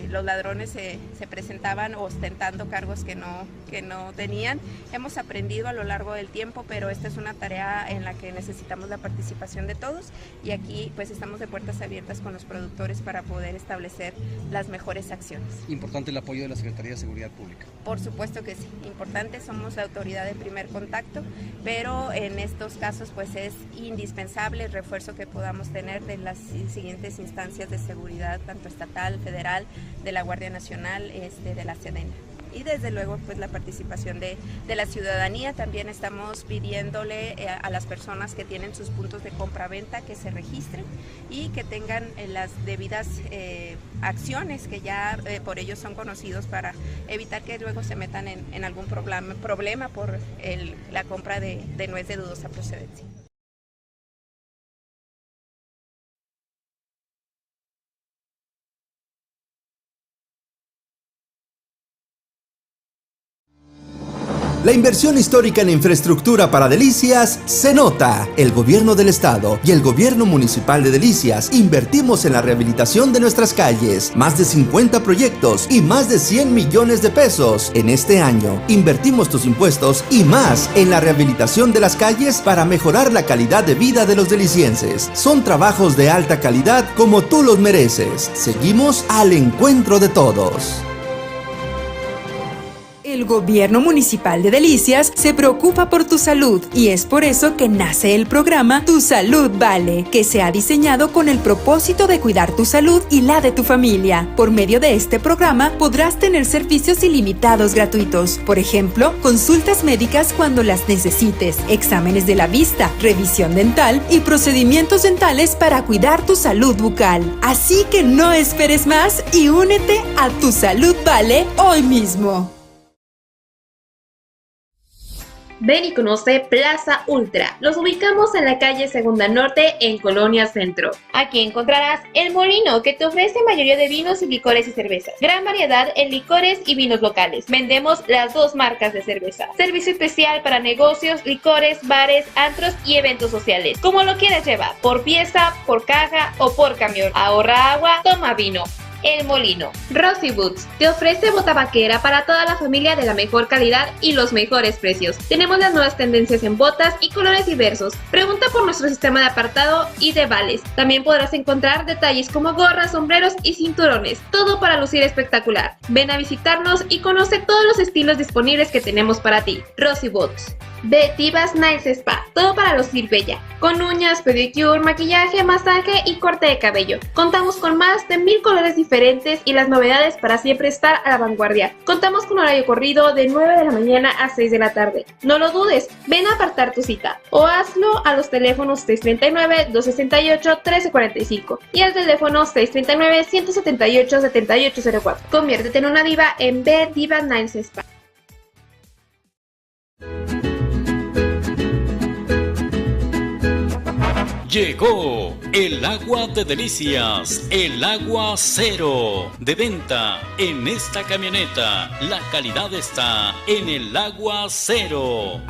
los ladrones se presentaban ostentando cargos que no tenían. Hemos aprendido a lo largo del tiempo, pero esta es una tarea en la que necesitamos la participación de todos, y aquí pues estamos de puertas abiertas con los productores para poder establecer las mejores acciones. Importante el apoyo de la Secretaría de Seguridad Pública. Por supuesto que sí, importante, somos la autoridad de primer contacto, pero en estos casos pues es indispensable el refuerzo que podamos tener de las siguientes instancias de seguridad, tanto estatal, federal, de la Guardia Nacional, de la Sedena. Y desde luego pues la participación de la ciudadanía. También estamos pidiéndole a las personas que tienen sus puntos de compra-venta que se registren y que tengan las debidas acciones que ya por ellos son conocidos, para evitar que luego se metan en algún problema por la compra de nuez de dudosa procedencia. La inversión histórica en infraestructura para Delicias se nota. El gobierno del estado y el gobierno municipal de Delicias invertimos en la rehabilitación de nuestras calles. Más de 50 proyectos y más de 100 millones de pesos. En este año invertimos tus impuestos y más en la rehabilitación de las calles para mejorar la calidad de vida de los delicienses. Son trabajos de alta calidad como tú los mereces. Seguimos al encuentro de todos. El Gobierno Municipal de Delicias se preocupa por tu salud y es por eso que nace el programa Tu Salud Vale, que se ha diseñado con el propósito de cuidar tu salud y la de tu familia. Por medio de este programa podrás tener servicios ilimitados gratuitos, por ejemplo, consultas médicas cuando las necesites, exámenes de la vista, revisión dental y procedimientos dentales para cuidar tu salud bucal. Así que no esperes más y únete a Tu Salud Vale hoy mismo. Ven y conoce Plaza Ultra. Los ubicamos en la calle Segunda Norte en Colonia Centro. Aquí encontrarás El Molino, que te ofrece mayoría de vinos y licores y cervezas. Gran variedad en licores y vinos locales. Vendemos las 2 marcas de cerveza. Servicio especial para negocios, licores, bares, antros y eventos sociales. Como lo quieras llevar, por pieza, por caja o por camión. Ahorra agua, toma vino. El Molino. Rosy Boots te ofrece bota vaquera para toda la familia de la mejor calidad y los mejores precios. Tenemos las nuevas tendencias en botas y colores diversos. Pregunta por nuestro sistema de apartado y de vales. También podrás encontrar detalles como gorras, sombreros y cinturones. Todo para lucir espectacular. Ven a visitarnos y conoce todos los estilos disponibles que tenemos para ti. Rosy Boots. Divas Nails Spa, todo para lucir bella, con uñas, pedicure, maquillaje, masaje y corte de cabello. Contamos con más de 1000 colores diferentes y las novedades para siempre estar a la vanguardia. Contamos con horario corrido de 9 de la mañana a 6 de la tarde. No lo dudes, ven a apartar tu cita o hazlo a los teléfonos 639-268-1345 y al teléfono 639-178-7804. Conviértete en una diva en Divas Nails Spa. Llegó el agua de delicias, el agua cero, de venta en esta camioneta. La calidad está en el agua cero.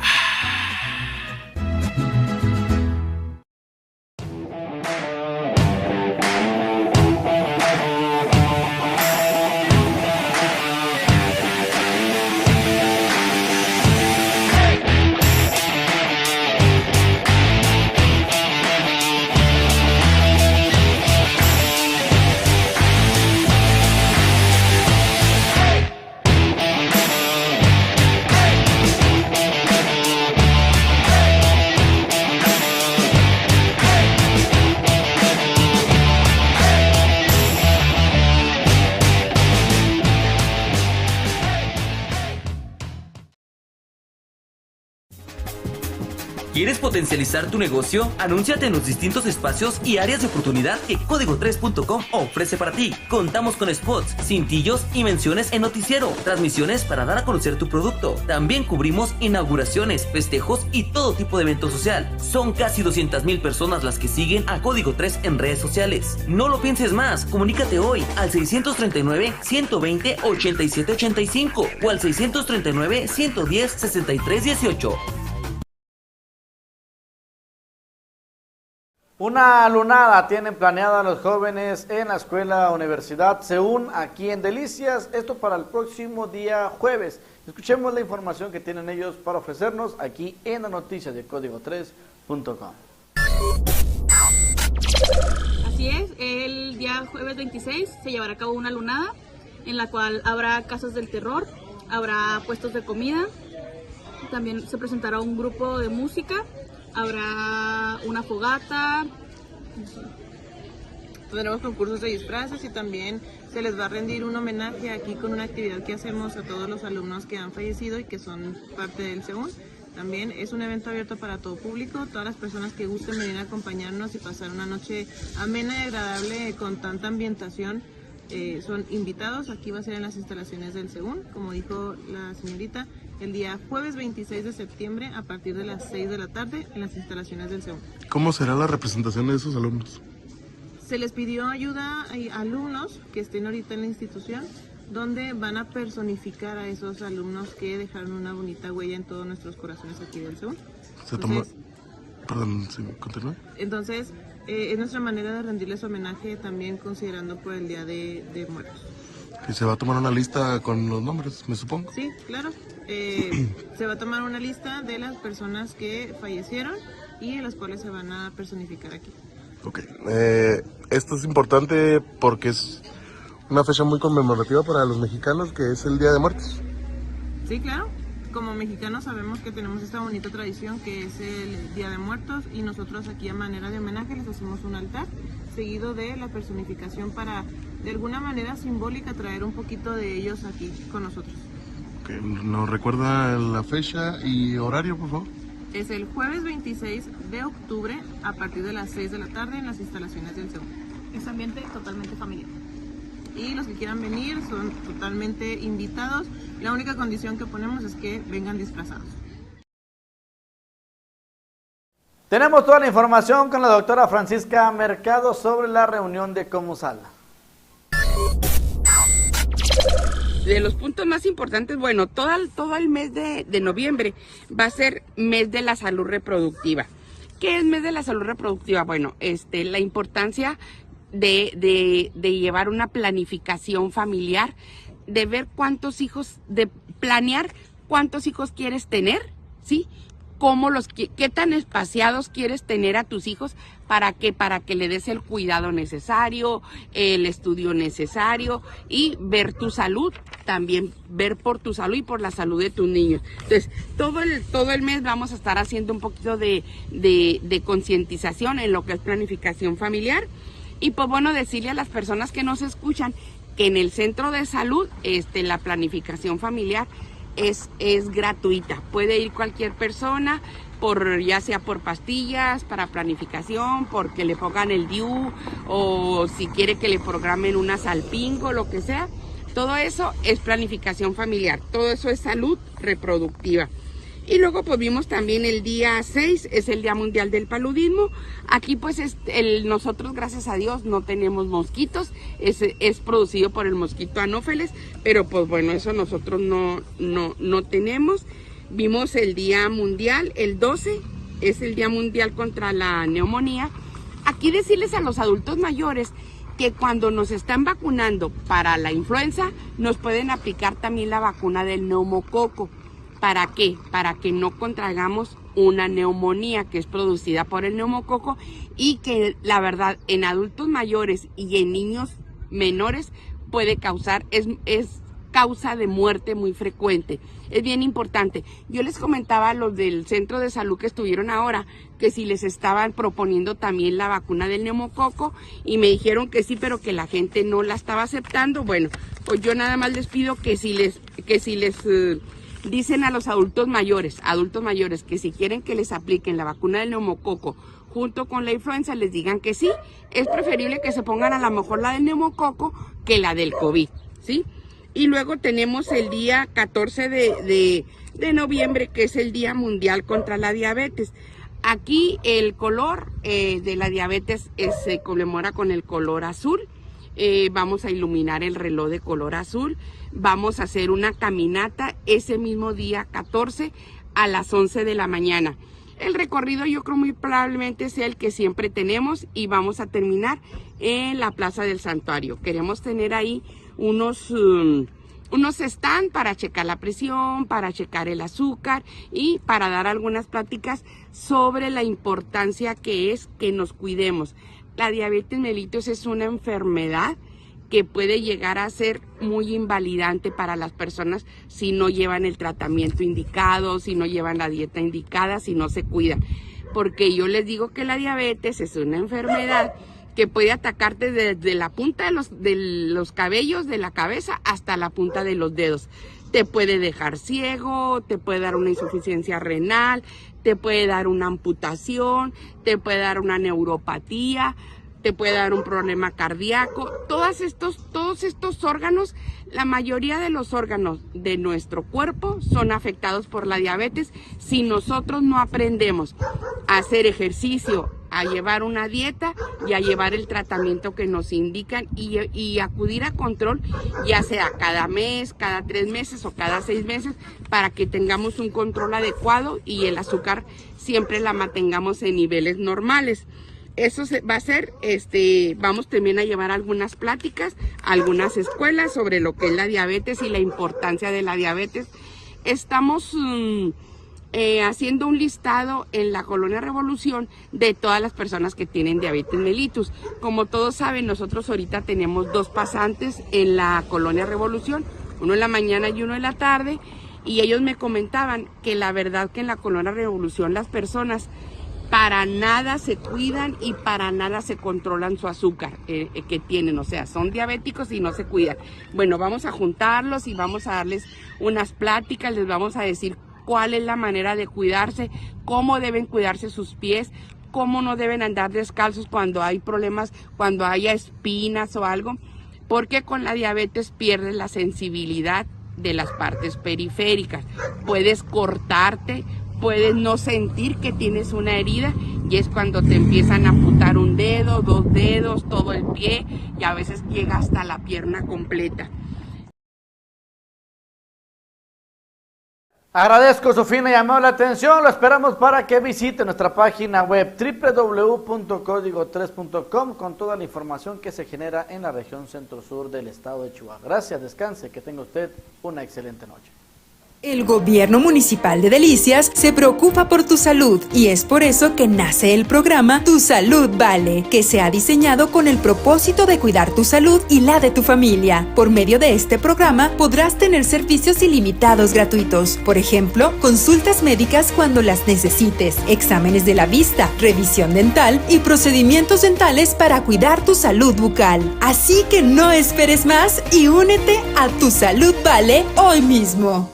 ¿Quieres potencializar tu negocio? Anúnciate en los distintos espacios y áreas de oportunidad que Código3.com ofrece para ti. Contamos con spots, cintillos y menciones en noticiero, transmisiones para dar a conocer tu producto. También cubrimos inauguraciones, festejos y todo tipo de evento social. Son casi 200,000 personas las que siguen a Código 3 en redes sociales. No lo pienses más, comunícate hoy al 639-120-8785 o al 639-110-6318. Una lunada tienen planeada los jóvenes en la escuela Universidad Seún aquí en Delicias, esto para el próximo día jueves. Escuchemos la información que tienen ellos para ofrecernos aquí en las noticias de Código3.com. Así es, el día jueves 26 se llevará a cabo una lunada en la cual habrá casas del terror, habrá puestos de comida, también se presentará un grupo de música, habrá una fogata. Tendremos concursos de disfraces y también se les va a rendir un homenaje aquí con una actividad que hacemos a todos los alumnos que han fallecido y que son parte del Seún. También es un evento abierto para todo público, todas las personas que gusten venir a acompañarnos y pasar una noche amena y agradable con tanta ambientación son invitados. Aquí va a ser en las instalaciones del Seún, como dijo la señorita, el día jueves 26 de septiembre a partir de las 6 de la tarde en las instalaciones del Seún. ¿Cómo será la representación de esos alumnos? Se les pidió ayuda a alumnos que estén ahorita en la institución, donde van a personificar a esos alumnos que dejaron una bonita huella en todos nuestros corazones aquí del Seún. Perdón, ¿sí? ¿Continúa? Entonces, es nuestra manera de rendirles homenaje también considerando por el Día de Muertos. ¿Y se va a tomar una lista con los nombres, me supongo? Sí, claro. Se va a tomar una lista de las personas que fallecieron y las cuales se van a personificar aquí. Ok. Esto es importante porque es una fecha muy conmemorativa para los mexicanos, que es el Día de Muertos. Sí, claro. Como mexicanos sabemos que tenemos esta bonita tradición que es el Día de Muertos y nosotros aquí a manera de homenaje les hacemos un altar seguido de la personificación para de alguna manera simbólica traer un poquito de ellos aquí con nosotros. Okay. ¿Nos recuerda la fecha y horario, por favor? Es el jueves 26 de octubre a partir de las 6 de la tarde en las instalaciones del CEU. Es ambiente totalmente familiar. Y los que quieran venir son totalmente invitados. La única condición que ponemos es que vengan disfrazados. Tenemos toda la información con la doctora Francisca Mercado sobre la reunión de Comusala. De los puntos más importantes, bueno, todo el mes de noviembre va a ser mes de la salud reproductiva. ¿Qué es mes de la salud reproductiva? Bueno, la importancia de llevar una planificación familiar, de ver cuántos hijos, de planear cuántos hijos quieres tener, ¿sí? Qué tan espaciados quieres tener a tus hijos, para que le des el cuidado necesario, el estudio necesario y ver tu salud, también ver por tu salud y por la salud de tus niños. Entonces, todo el mes vamos a estar haciendo un poquito de concientización en lo que es planificación familiar. Y pues bueno, decirle a las personas que nos escuchan que en el centro de salud la planificación familiar es gratuita. Puede ir cualquier persona, ya sea por pastillas, para planificación, porque le pongan el DIU, o si quiere que le programen una salpingo, lo que sea. Todo eso es planificación familiar, todo eso es salud reproductiva. Y luego pues vimos también el día 6, es el Día Mundial del Paludismo. Aquí pues nosotros, gracias a Dios, no tenemos mosquitos, es producido por el mosquito Anófeles, pero pues bueno, eso nosotros no tenemos. Vimos el Día Mundial, el 12, es el Día Mundial contra la neumonía. Aquí decirles a los adultos mayores que cuando nos están vacunando para la influenza, nos pueden aplicar también la vacuna del neumococo. ¿Para qué? Para que no contraigamos una neumonía que es producida por el neumococo y que la verdad en adultos mayores y en niños menores puede causar, es causa de muerte muy frecuente. Es bien importante. Yo les comentaba a los del centro de salud que estuvieron ahora que si les estaban proponiendo también la vacuna del neumococo y me dijeron que sí, pero que la gente no la estaba aceptando. Bueno, pues yo nada más les pido que si les dicen a los adultos mayores que si quieren que les apliquen la vacuna del neumococo junto con la influenza, les digan que sí. Es preferible que se pongan a lo mejor la del neumococo que la del COVID, ¿sí? Y luego tenemos el día 14 de noviembre, que es el Día Mundial contra la Diabetes. Aquí el color de la diabetes se conmemora con el color azul. Vamos a iluminar el reloj de color azul. Vamos a hacer una caminata ese mismo día 14 a las 11 de la mañana. El recorrido yo creo muy probablemente sea el que siempre tenemos y vamos a terminar en la Plaza del Santuario. Queremos tener ahí unos stands para checar la presión, para checar el azúcar y para dar algunas pláticas sobre la importancia que es que nos cuidemos. La diabetes mellitus es una enfermedad que puede llegar a ser muy invalidante para las personas si no llevan el tratamiento indicado, si no llevan la dieta indicada, si no se cuidan. Porque yo les digo que la diabetes es una enfermedad que puede atacarte desde la punta de los cabellos de la cabeza hasta la punta de los dedos. Te puede dejar ciego, te puede dar una insuficiencia renal, te puede dar una amputación, te puede dar una neuropatía, te puede dar un problema cardíaco. Todos estos órganos, la mayoría de los órganos de nuestro cuerpo son afectados por la diabetes si nosotros no aprendemos a hacer ejercicio, a llevar una dieta y a llevar el tratamiento que nos indican y acudir a control, ya sea cada mes, cada 3 meses o cada 6 meses, para que tengamos un control adecuado y el azúcar siempre la mantengamos en niveles normales. Eso va a ser, vamos también a llevar algunas pláticas a algunas escuelas sobre lo que es la diabetes y la importancia de la diabetes. Estamos haciendo un listado en la Colonia Revolución de todas las personas que tienen diabetes mellitus. Como todos saben, nosotros ahorita tenemos 2 pasantes en la Colonia Revolución, uno en la mañana y uno en la tarde. y ellos me comentaban que la verdad que en la Colonia Revolución las personas para nada se cuidan y para nada se controlan su azúcar que tienen, o sea, son diabéticos y no se cuidan. Bueno, vamos a juntarlos y vamos a darles unas pláticas, les vamos a decir cuál es la manera de cuidarse, cómo deben cuidarse sus pies, cómo no deben andar descalzos cuando hay problemas, cuando haya espinas o algo, porque con la diabetes pierdes la sensibilidad de las partes periféricas, puedes cortarte, puedes no sentir que tienes una herida y es cuando te empiezan a amputar un dedo, 2 dedos, todo el pie y a veces llega hasta la pierna completa. Agradezco su fina llamada la atención, lo esperamos para que visite nuestra página web www.código3.com con toda la información que se genera en la región centro-sur del estado de Chihuahua. Gracias, descanse, que tenga usted una excelente noche. El Gobierno Municipal de Delicias se preocupa por tu salud y es por eso que nace el programa Tu Salud Vale, que se ha diseñado con el propósito de cuidar tu salud y la de tu familia. Por medio de este programa podrás tener servicios ilimitados gratuitos, por ejemplo, consultas médicas cuando las necesites, exámenes de la vista, revisión dental y procedimientos dentales para cuidar tu salud bucal. Así que no esperes más y únete a Tu Salud Vale hoy mismo.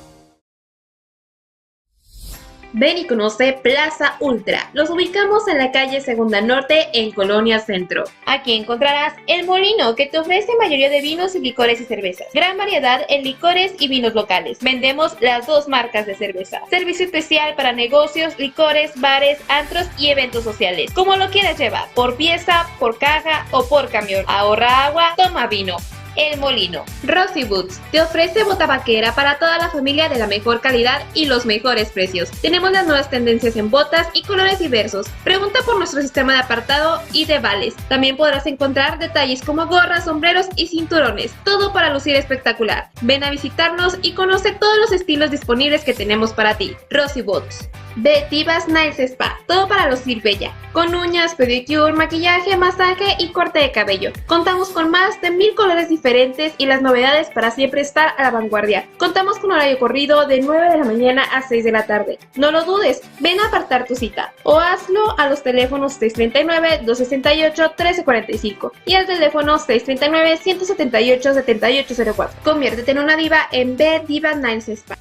Ven y conoce Plaza Ultra. Los ubicamos en la calle Segunda Norte en Colonia Centro. Aquí encontrarás El Molino, que te ofrece mayoría de vinos y licores y cervezas. Gran variedad en licores y vinos locales. Vendemos las 2 marcas de cerveza. Servicio especial para negocios, licores, bares, antros y eventos sociales. Como lo quieras llevar, por pieza, por caja o por camión. Ahorra agua, toma vino. El Molino. Rosy Boots te ofrece bota vaquera para toda la familia de la mejor calidad y los mejores precios. Tenemos las nuevas tendencias en botas y colores diversos. Pregunta por nuestro sistema de apartado y de vales. También podrás encontrar detalles como gorras, sombreros y cinturones. Todo para lucir espectacular. Ven a visitarnos y conoce todos los estilos disponibles que tenemos para ti. Rosy Boots. De Divas Nails Spa, todo para lucir bella, con uñas, pedicure, maquillaje, masaje y corte de cabello. Contamos con más de 1000 colores diferentes y las novedades para siempre estar a la vanguardia. Contamos con horario corrido de 9 de la mañana a 6 de la tarde. No lo dudes, ven a apartar tu cita o hazlo a los teléfonos 639-268-1345 y al teléfono 639-178-7804. Conviértete en una diva en B Divas Nails Spa.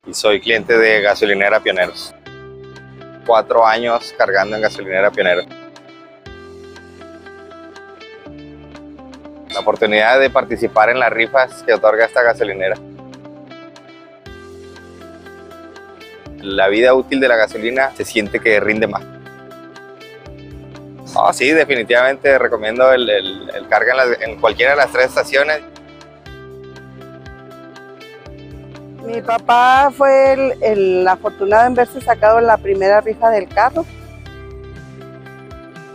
Y soy cliente de Gasolinera Pioneros. 4 años cargando en Gasolinera Pioneros. La oportunidad de participar en las rifas que otorga esta gasolinera. La vida útil de la gasolina se siente que rinde más. Oh, sí, definitivamente recomiendo el carga en cualquiera de las 3 estaciones. Mi papá fue el afortunado en verse sacado en la primera rifa del carro.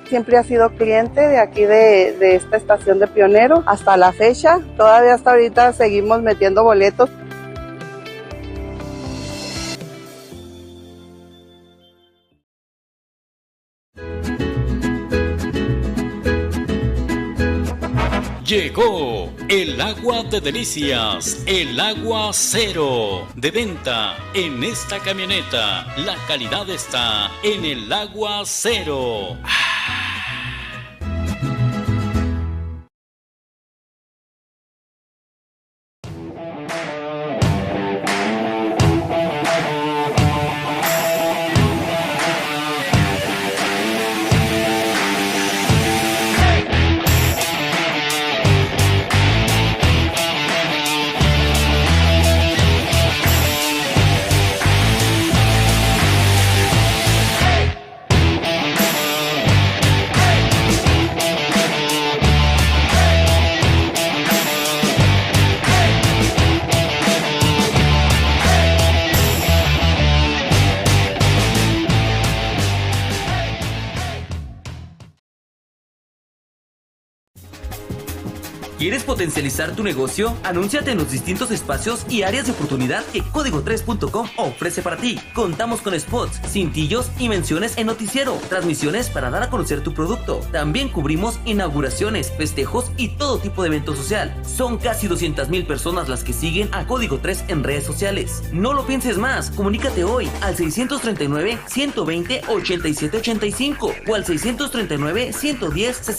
Siempre ha sido cliente de aquí de esta estación de Pionero hasta la fecha. Todavía hasta ahorita seguimos metiendo boletos. Llegó el agua de delicias, el agua cero, de venta en esta camioneta. La calidad está en el agua cero. ¿Quieres potencializar tu negocio? Anúnciate en los distintos espacios y áreas de oportunidad que Código3.com ofrece para ti. Contamos con spots, cintillos y menciones en noticiero, transmisiones para dar a conocer tu producto. También cubrimos inauguraciones, festejos y todo tipo de evento social. Son casi 200,000 personas las que siguen a Código 3 en redes sociales. No lo pienses más, comunícate hoy al 639-120-8785 o al 639-110-60